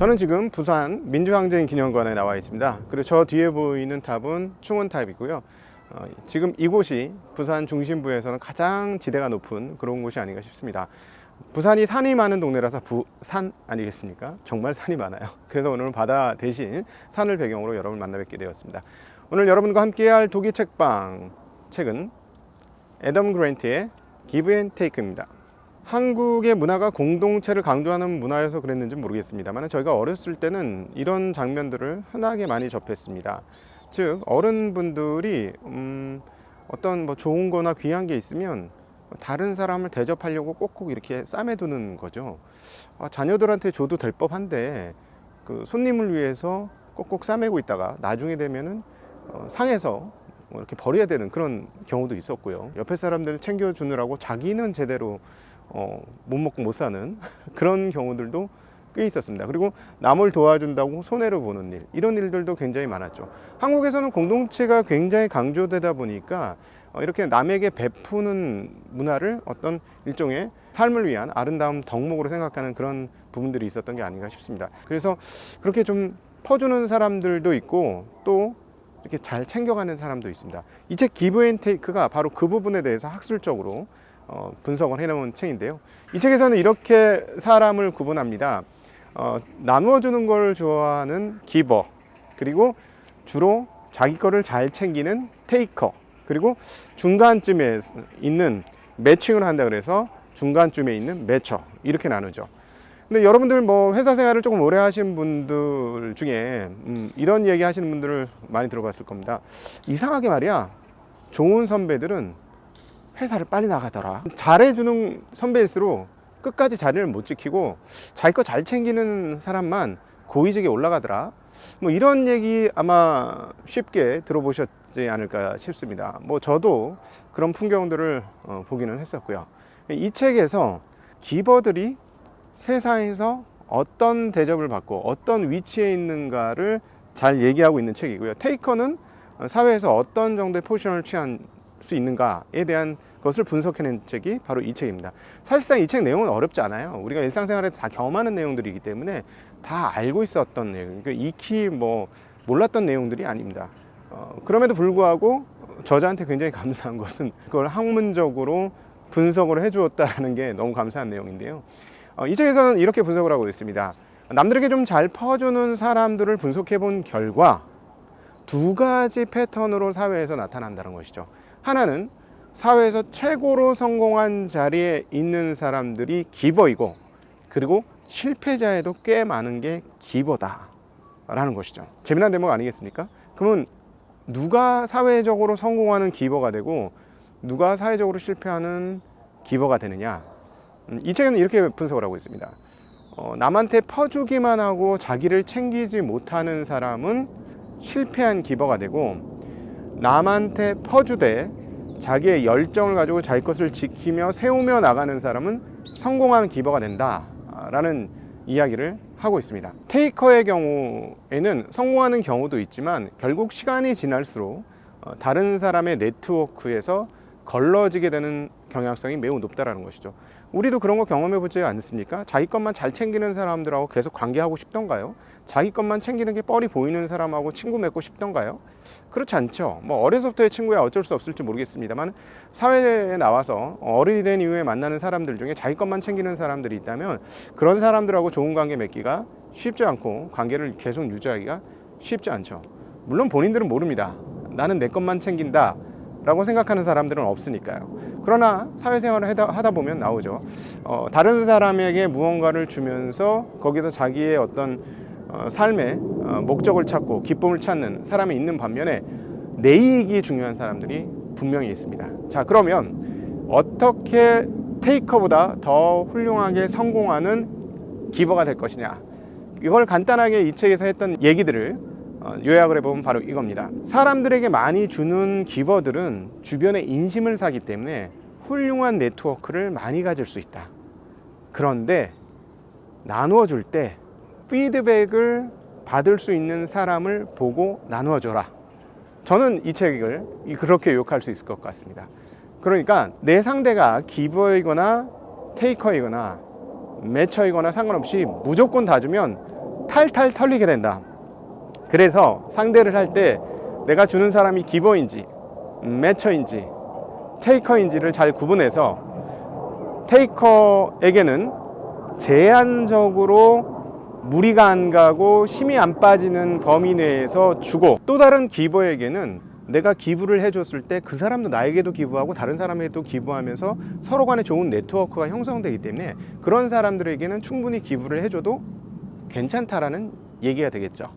저는 지금 부산 민주항쟁기념관에 나와 있습니다. 그리고 저 뒤에 보이는 탑은 충원탑이고요. 지금 이곳이 부산 중심부에서는 가장 지대가 높은 그런 곳이 아닌가 싶습니다. 부산이 산이 많은 동네라서 부산 아니겠습니까? 정말 산이 많아요. 그래서 오늘은 바다 대신 산을 배경으로 여러분을 만나 뵙게 되었습니다. 오늘 여러분과 함께할 독일 책방 책은 애덤 그랜트의 Give and Take입니다. 한국의 문화가 공동체를 강조하는 문화여서 그랬는지 모르겠습니다만 저희가 어렸을 때는 이런 장면들을 흔하게 많이 접했습니다. 즉 어른분들이 어떤 뭐 좋은 거나 귀한 게 있으면 다른 사람을 대접하려고 꼭꼭 이렇게 싸매두는 거죠. 자녀들한테 줘도 될 법한데 그 손님을 위해서 꼭꼭 싸매고 있다가 나중에 되면은 상해서 이렇게 버려야 되는 그런 경우도 있었고요. 옆에 사람들을 챙겨주느라고 자기는 제대로 못 먹고 못 사는 그런 경우들도 꽤 있었습니다. 그리고 남을 도와준다고 손해를 보는 일, 이런 일들도 굉장히 많았죠. 한국에서는 공동체가 굉장히 강조되다 보니까 이렇게 남에게 베푸는 문화를 어떤 일종의 삶을 위한 아름다운 덕목으로 생각하는 그런 부분들이 있었던 게 아닌가 싶습니다. 그래서 그렇게 좀 퍼주는 사람들도 있고 또 이렇게 잘 챙겨가는 사람도 있습니다. 이 책 기브 앤 테이크가 바로 그 부분에 대해서 학술적으로 분석을 해놓은 책인데요. 이 책에서는 이렇게 사람을 구분합니다. 나누어주는 걸 좋아하는 기버, 그리고 주로 자기 거를 잘 챙기는 테이커, 그리고 중간쯤에 있는 매칭을 한다 그래서 중간쯤에 있는 매처, 이렇게 나누죠. 근데 여러분들 뭐 회사 생활을 조금 오래 하신 분들 중에 이런 얘기 하시는 분들을 많이 들어봤을 겁니다. 이상하게 말이야, 좋은 선배들은 회사를 빨리 나가더라. 잘해주는 선배일수록 끝까지 자리를 못 지키고 자기 거 잘 챙기는 사람만 고위직에 올라가더라. 뭐 이런 얘기 아마 쉽게 들어보셨지 않을까 싶습니다. 뭐 저도 그런 풍경들을 보기는 했었고요. 이 책에서 기버들이 세상에서 어떤 대접을 받고 어떤 위치에 있는가를 잘 얘기하고 있는 책이고요. 테이커는 사회에서 어떤 정도의 포지션을 취한 수 있는가에 대한 것을 분석해낸 책이 바로 이 책입니다. 사실상 이 책 내용은 어렵지 않아요. 우리가 일상생활에서 다 경험하는 내용들이기 때문에 다 알고 있었던 내용, 익히 뭐 몰랐던 내용들이 아닙니다. 그럼에도 불구하고 저자한테 굉장히 감사한 것은 그걸 학문적으로 분석을 해주었다는 게 너무 감사한 내용인데요. 이 책에서는 이렇게 분석을 하고 있습니다. 남들에게 좀 잘 퍼주는 사람들을 분석해 본 결과 두 가지 패턴으로 사회에서 나타난다는 것이죠. 하나는 사회에서 최고로 성공한 자리에 있는 사람들이 기버이고, 그리고 실패자에도 꽤 많은 게 기버다 라는 것이죠. 재미난 대목 아니겠습니까? 그러면 누가 사회적으로 성공하는 기버가 되고 누가 사회적으로 실패하는 기버가 되느냐, 이 책에는 이렇게 분석을 하고 있습니다. 남한테 퍼주기만 하고 자기를 챙기지 못하는 사람은 실패한 기버가 되고, 남한테 퍼주되 자기의 열정을 가지고 자기 것을 지키며 세우며 나가는 사람은 성공하는 기버가 된다라는 이야기를 하고 있습니다. 테이커의 경우에는 성공하는 경우도 있지만 결국 시간이 지날수록 다른 사람의 네트워크에서 걸러지게 되는 경향성이 매우 높다라는 것이죠. 우리도 그런 거 경험해 보지 않습니까? 자기 것만 잘 챙기는 사람들하고 계속 관계하고 싶던가요? 자기 것만 챙기는 게 뻔히 보이는 사람하고 친구 맺고 싶던가요? 그렇지 않죠. 뭐 어려서부터의 친구야 어쩔 수 없을지 모르겠습니다만 사회에 나와서 어른이 된 이후에 만나는 사람들 중에 자기 것만 챙기는 사람들이 있다면 그런 사람들하고 좋은 관계 맺기가 쉽지 않고 관계를 계속 유지하기가 쉽지 않죠. 물론 본인들은 모릅니다. 나는 내 것만 챙긴다 라고 생각하는 사람들은 없으니까요. 그러나 사회생활을 하다 보면 나오죠. 다른 사람에게 무언가를 주면서 거기서 자기의 어떤 삶의 목적을 찾고 기쁨을 찾는 사람이 있는 반면에 내 이익이 중요한 사람들이 분명히 있습니다. 자, 그러면 어떻게 테이커보다 더 훌륭하게 성공하는 기버가 될 것이냐, 이걸 간단하게 이 책에서 했던 얘기들을 요약을 해보면 바로 이겁니다. 사람들에게 많이 주는 기버들은 주변의 인심을 사기 때문에 훌륭한 네트워크를 많이 가질 수 있다. 그런데 나누어 줄 때 피드백을 받을 수 있는 사람을 보고 나누어 줘라. 저는 이 책을 그렇게 요약할 수 있을 것 같습니다. 그러니까 내 상대가 기버이거나 테이커이거나 매처이거나 상관없이 무조건 다 주면 탈탈 털리게 된다. 그래서 상대를 할 때 내가 주는 사람이 기버인지 매처인지 테이커인지를 잘 구분해서 테이커에게는 제한적으로 무리가 안 가고 힘이 안 빠지는 범위 내에서 주고, 또 다른 기버에게는 내가 기부를 해줬을 때 그 사람도 나에게도 기부하고 다른 사람에게도 기부하면서 서로 간에 좋은 네트워크가 형성되기 때문에 그런 사람들에게는 충분히 기부를 해줘도 괜찮다라는 얘기가 되겠죠.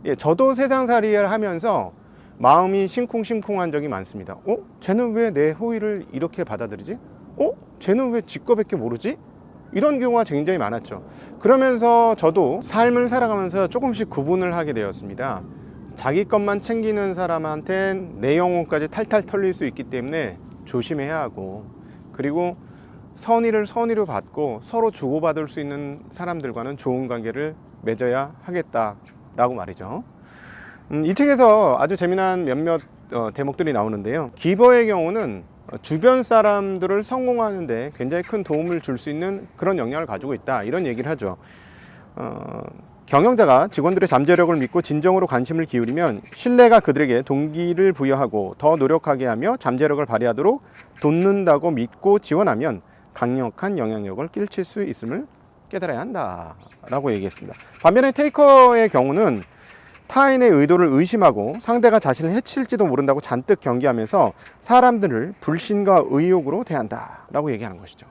예, 저도 세상살이를 하면서 마음이 싱쿵싱쿵한 적이 많습니다. 쟤는 왜 내 호의를 이렇게 받아들이지? 쟤는 왜 지 거밖에 모르지? 이런 경우가 굉장히 많았죠. 그러면서 저도 삶을 살아가면서 조금씩 구분을 하게 되었습니다. 자기 것만 챙기는 사람한텐 내 영혼까지 탈탈 털릴 수 있기 때문에 조심해야 하고, 그리고 선의를 선의로 받고 서로 주고받을 수 있는 사람들과는 좋은 관계를 맺어야 하겠다라고 말이죠. 이 책에서 아주 재미난 몇몇 대목들이 나오는데요. 기버의 경우는 주변 사람들을 성공하는데 굉장히 큰 도움을 줄 수 있는 그런 영향을 가지고 있다, 이런 얘기를 하죠. 경영자가 직원들의 잠재력을 믿고 진정으로 관심을 기울이면 신뢰가 그들에게 동기를 부여하고 더 노력하게 하며 잠재력을 발휘하도록 돕는다고 믿고 지원하면 강력한 영향력을 끼칠 수 있음을 깨달아야 한다 라고 얘기했습니다. 반면에 테이커의 경우는 타인의 의도를 의심하고 상대가 자신을 해칠지도 모른다고 잔뜩 경계하면서 사람들을 불신과 의욕으로 대한다 라고 얘기하는 것이죠.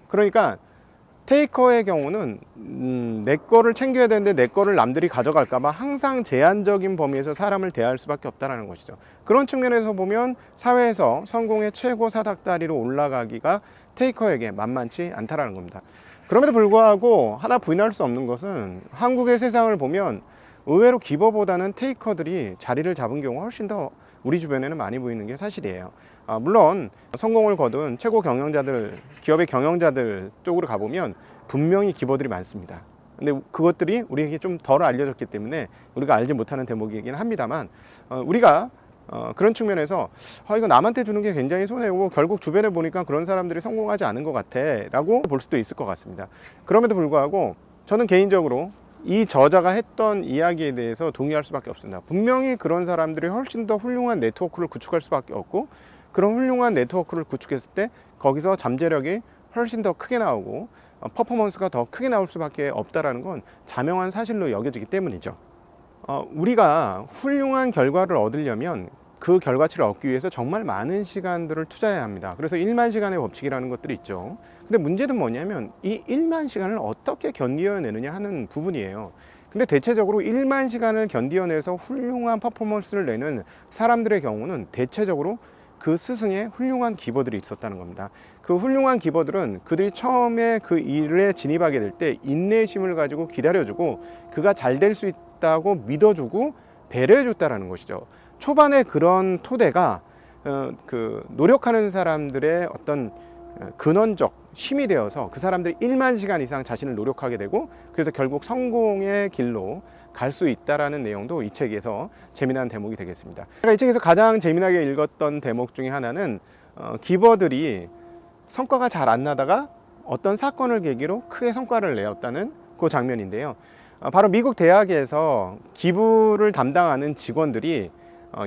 그러니까 테이커의 경우는 내 거를 챙겨야 되는데 내 거를 남들이 가져갈까 봐 항상 제한적인 범위에서 사람을 대할 수밖에 없다는 것이죠. 그런 측면에서 보면 사회에서 성공의 최고 사닥다리로 올라가기가 테이커에게 만만치 않다라는 겁니다. 그럼에도 불구하고 하나 부인할 수 없는 것은 한국의 세상을 보면 의외로 기버보다는 테이커들이 자리를 잡은 경우가 훨씬 더 우리 주변에는 많이 보이는 게 사실이에요. 물론 성공을 거둔 최고 경영자들, 기업의 경영자들 쪽으로 가보면 분명히 기버들이 많습니다. 근데 그것들이 우리에게 좀 덜 알려졌기 때문에 우리가 알지 못하는 대목이긴 합니다만, 우리가 그런 측면에서 이거 남한테 주는 게 굉장히 손해고 결국 주변에 보니까 그런 사람들이 성공하지 않은 것 같아 라고 볼 수도 있을 것 같습니다. 그럼에도 불구하고 저는 개인적으로 이 저자가 했던 이야기에 대해서 동의할 수밖에 없습니다. 분명히 그런 사람들이 훨씬 더 훌륭한 네트워크를 구축할 수밖에 없고, 그런 훌륭한 네트워크를 구축했을 때 거기서 잠재력이 훨씬 더 크게 나오고 퍼포먼스가 더 크게 나올 수밖에 없다는 건 자명한 사실로 여겨지기 때문이죠. 우리가 훌륭한 결과를 얻으려면 그 결과치를 얻기 위해서 정말 많은 시간들을 투자해야 합니다. 그래서 1만 시간의 법칙이라는 것들이 있죠. 근데 문제는 뭐냐면 이 1만 시간을 어떻게 견디어내느냐 하는 부분이에요. 근데 대체적으로 1만 시간을 견디어내서 훌륭한 퍼포먼스를 내는 사람들의 경우는 대체적으로 그 스승의 훌륭한 기버들이 있었다는 겁니다. 그 훌륭한 기버들은 그들이 처음에 그 일에 진입하게 될 때 인내심을 가지고 기다려주고 그가 잘 될 수 있다고 믿어주고 배려해줬다는 것이죠. 초반에 그런 토대가 그 노력하는 사람들의 어떤 근원적 힘이 되어서 그 사람들이 1만 시간 이상 자신을 노력하게 되고, 그래서 결국 성공의 길로 갈 수 있다라는 내용도 이 책에서 재미난 대목이 되겠습니다. 제가 이 책에서 가장 재미나게 읽었던 대목 중에 하나는 기버들이 성과가 잘 안 나다가 어떤 사건을 계기로 크게 성과를 내었다는 그 장면인데요. 바로 미국 대학에서 기부를 담당하는 직원들이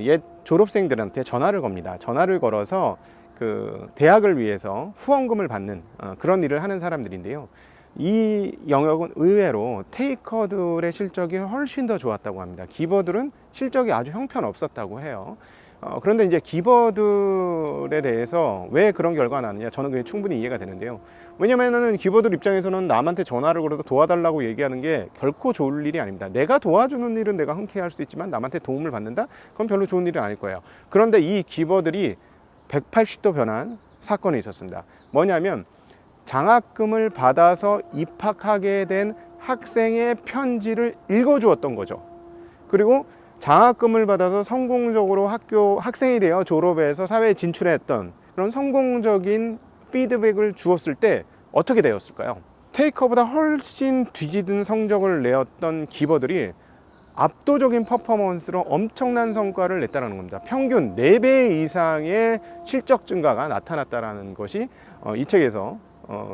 옛 졸업생들한테 전화를 겁니다. 전화를 걸어서 그 대학을 위해서 후원금을 받는 그런 일을 하는 사람들인데요. 이 영역은 의외로 테이커들의 실적이 훨씬 더 좋았다고 합니다. 기버들은 실적이 아주 형편없었다고 해요. 그런데 이제 기버들에 대해서 왜 그런 결과가 나느냐, 저는 그게 충분히 이해가 되는데요. 왜냐면은 기버들 입장에서는 남한테 전화를 걸어서 도와달라고 얘기하는 게 결코 좋을 일이 아닙니다. 내가 도와주는 일은 내가 흔쾌히 할 수 있지만 남한테 도움을 받는다? 그건 별로 좋은 일은 아닐 거예요. 그런데 이 기버들이 180도 변한 사건이 있었습니다. 뭐냐면 장학금을 받아서 입학하게 된 학생의 편지를 읽어주었던 거죠. 그리고 장학금을 받아서 성공적으로 학생이 되어 졸업해서 사회에 진출했던 그런 성공적인 피드백을 주었을 때 어떻게 되었을까요? 테이커보다 훨씬 뒤집은 성적을 내었던 기버들이 압도적인 퍼포먼스로 엄청난 성과를 냈다는 겁니다. 평균 4배 이상의 실적 증가가 나타났다는 것이 이 책에서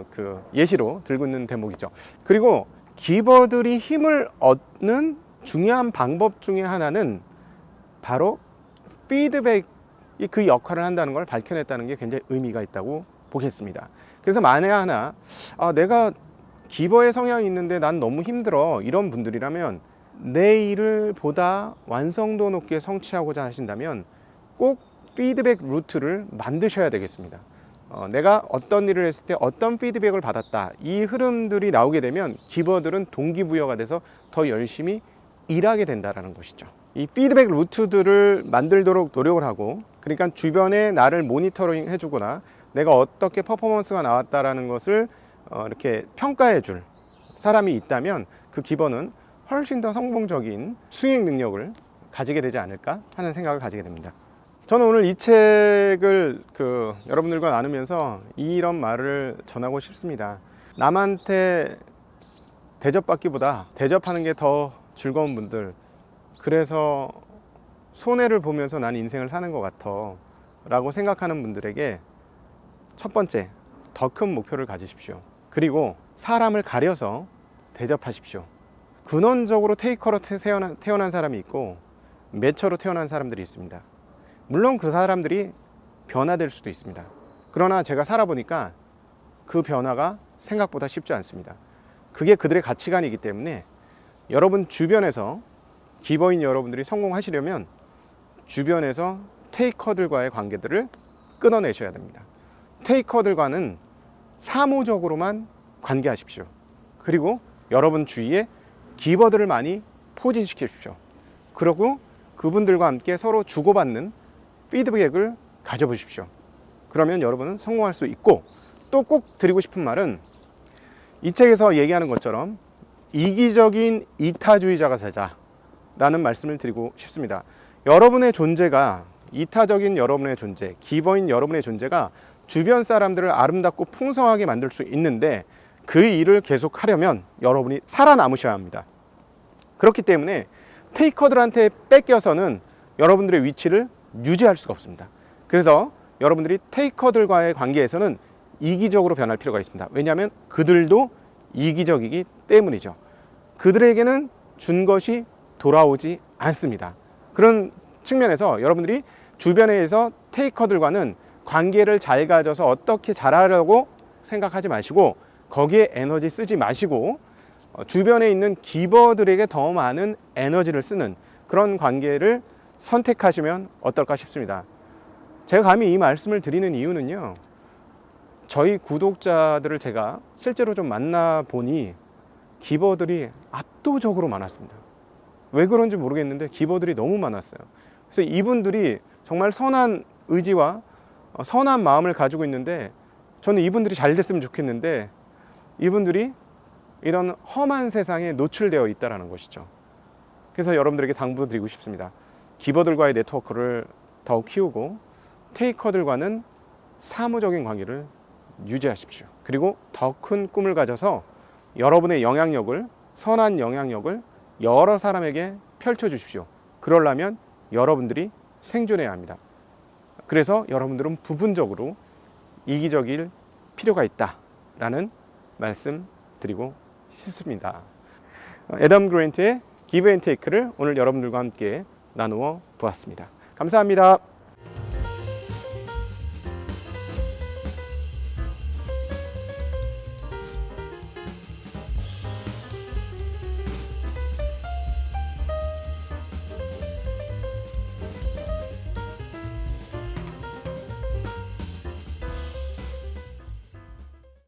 그 예시로 들고 있는 대목이죠. 그리고 기버들이 힘을 얻는 중요한 방법 중에 하나는 바로 피드백이 그 역할을 한다는 걸 밝혀냈다는 게 굉장히 의미가 있다고 보겠습니다. 그래서 만에 하나 내가 기버의 성향이 있는데 난 너무 힘들어, 이런 분들이라면 내 일을 보다 완성도 높게 성취하고자 하신다면 꼭 피드백 루트를 만드셔야 되겠습니다. 내가 어떤 일을 했을 때 어떤 피드백을 받았다, 이 흐름들이 나오게 되면 기버들은 동기부여가 돼서 더 열심히 일하게 된다는 것이죠. 이 피드백 루트들을 만들도록 노력을 하고, 그러니까 주변에 나를 모니터링 해주거나 내가 어떻게 퍼포먼스가 나왔다라는 것을 이렇게 평가해 줄 사람이 있다면 그 기버는 훨씬 더 성공적인 수행 능력을 가지게 되지 않을까 하는 생각을 가지게 됩니다. 저는 오늘 이 책을 여러분들과 나누면서 이런 말을 전하고 싶습니다. 남한테 대접받기보다 대접하는 게 더 즐거운 분들, 그래서 손해를 보면서 난 인생을 사는 것 같아 라고 생각하는 분들에게 첫 번째, 더 큰 목표를 가지십시오. 그리고 사람을 가려서 대접하십시오. 근원적으로 테이커로 태어난 사람이 있고 매처로 태어난 사람들이 있습니다. 물론 그 사람들이 변화될 수도 있습니다. 그러나 제가 살아보니까 그 변화가 생각보다 쉽지 않습니다. 그게 그들의 가치관이기 때문에 여러분 주변에서 기버인 여러분들이 성공하시려면 주변에서 테이커들과의 관계들을 끊어내셔야 됩니다. 테이커들과는 사무적으로만 관계하십시오. 그리고 여러분 주위에 기버들을 많이 포진시키십시오. 그리고 그분들과 함께 서로 주고받는 피드백을 가져보십시오. 그러면 여러분은 성공할 수 있고, 또 꼭 드리고 싶은 말은 이 책에서 얘기하는 것처럼 이기적인 이타주의자가 되자라는 말씀을 드리고 싶습니다. 여러분의 존재가, 이타적인 여러분의 존재, 기버인 여러분의 존재가 주변 사람들을 아름답고 풍성하게 만들 수 있는데 그 일을 계속하려면 여러분이 살아남으셔야 합니다. 그렇기 때문에 테이커들한테 뺏겨서는 여러분들의 위치를 유지할 수가 없습니다. 그래서 여러분들이 테이커들과의 관계에서는 이기적으로 변할 필요가 있습니다. 왜냐하면 그들도 이기적이기 때문이죠. 그들에게는 준 것이 돌아오지 않습니다. 그런 측면에서 여러분들이 주변에서 테이커들과는 관계를 잘 가져서 어떻게 잘하려고 생각하지 마시고 거기에 에너지 쓰지 마시고 주변에 있는 기버들에게 더 많은 에너지를 쓰는 그런 관계를 선택하시면 어떨까 싶습니다. 제가 감히 이 말씀을 드리는 이유는요, 저희 구독자들을 제가 실제로 좀 만나보니 기버들이 압도적으로 많았습니다. 왜 그런지 모르겠는데 기버들이 너무 많았어요. 그래서 이분들이 정말 선한 의지와 선한 마음을 가지고 있는데 저는 이분들이 잘 됐으면 좋겠는데 이분들이 이런 험한 세상에 노출되어 있다는 것이죠. 그래서 여러분들에게 당부드리고 싶습니다. 기버들과의 네트워크를 더욱 키우고 테이커들과는 사무적인 관계를 유지하십시오. 그리고 더 큰 꿈을 가져서 여러분의 영향력을, 선한 영향력을 여러 사람에게 펼쳐주십시오. 그러려면 여러분들이 생존해야 합니다. 그래서 여러분들은 부분적으로 이기적일 필요가 있다라는 말씀 드리고 싶습니다. 애덤 그랜트의 기브 앤 테이크를 오늘 여러분들과 함께 나누어 보았습니다. 감사합니다.